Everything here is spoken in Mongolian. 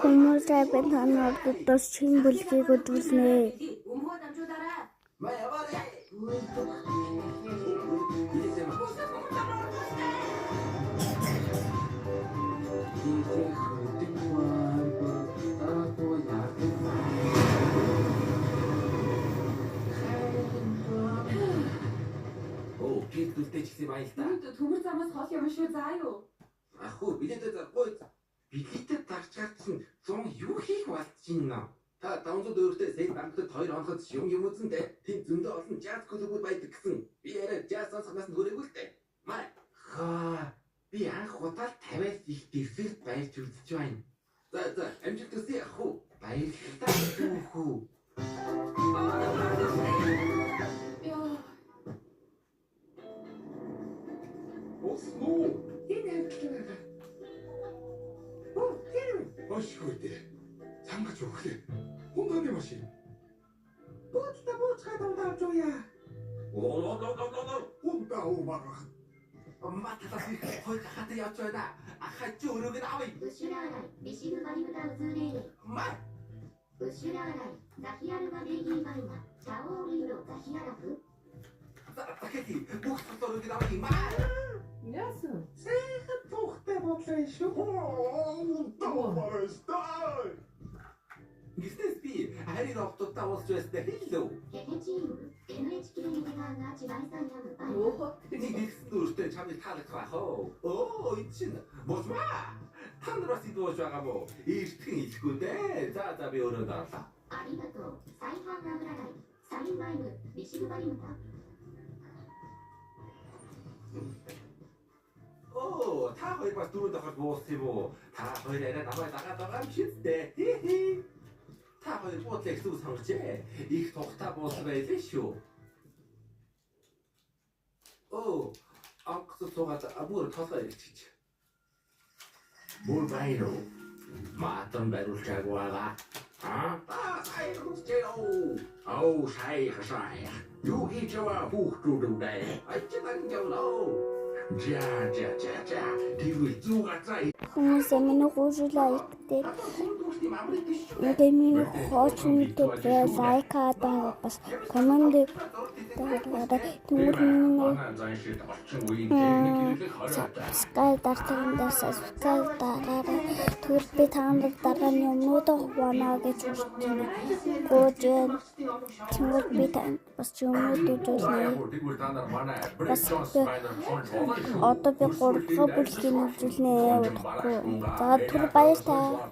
Хүмүүс авин тануудаас чин бүлгийг үзүүлнэ. Гэрдүүлтэй ч гэсэн баялаа. Төмөр замаас хол юм шүү заа юу. Ах уу билетээ зарахгүй. Билетээ зарчгаадсан 100 юу хийх болчихно. Та 500 төгрөгтэй сая банкд 2 хоногт юм үзэн дээ. Тэнд зөндөө олон жаз клубуд байдаг гэсэн. Би яриа жаз сонсохнаас нүрээгүй л дээ. Маа. Би анх удаа 50-аас их дэрсэлт баярч үзэж байна. За амжилт хүсье ах уу. Баярлалаа хүү. Осло. Ашгүй. Сангаж өгөхлээ. Хунданы машин. Бууцтай бууцгаад ундаарч уяа. Хундаа уумарах. Маталаас хойд хатар явж байна. Ахаа чи өрөөг нь авъя. Ушураарай, бишигбаримда үзүүлээ. Маа. Ушураарай, захиарга дээгийбайна. Таориро захиарах. Такети бүх цогцорыг нь авъя. Маа. Яасан? Сэхэд тухтай бодлоо шүү. Гиснэс би харин октотаа уулж байстай хэллээ. 해해진 NHK가 지발산 양반. Нэг ихсэн өөртөө чамд таалагдах хоо. Оо ичэн. Босма. Танаас идвож байгаа мó. Эртхэн хэлэхгүй дээ. За би өөрөө дарлаа. 아리가또 사이판나브라다이 사인바이브 미시그바리무다. Оо, та хоёр бас дөрөв дахад буусах юм уу? Та хоёр арай намайг дагаад байгаа юм шиг дээ. Та хоёр буудлаа их зүг сонгожээ. Их тухтай буудлаа байлээ шүү. Оо, анхс суугаад бүр толгой ирчих. Бүр байруу. Маатан бариулж байгаа. Сайн хүчтэй. Оо, сайн. Юу хийж яваа хүүхдүүдээ. Ачаан явлаа. Ja. Тэгвэл зүг ацаа. Хүмүүс минь гуйжлаа ихтэй. Ингээ минь хоочнууд лайкадаа бас команд Скай дартандаас скай дараараа түр би таанд дараа нь юмнуудаа хуваана гэж үзтiin. Гojен тэгвэл би бас юмнууд үзүүлнэ. Бас одоо би 3 дахь бүлгийг үзүүлнэ. За түр баярлалаа.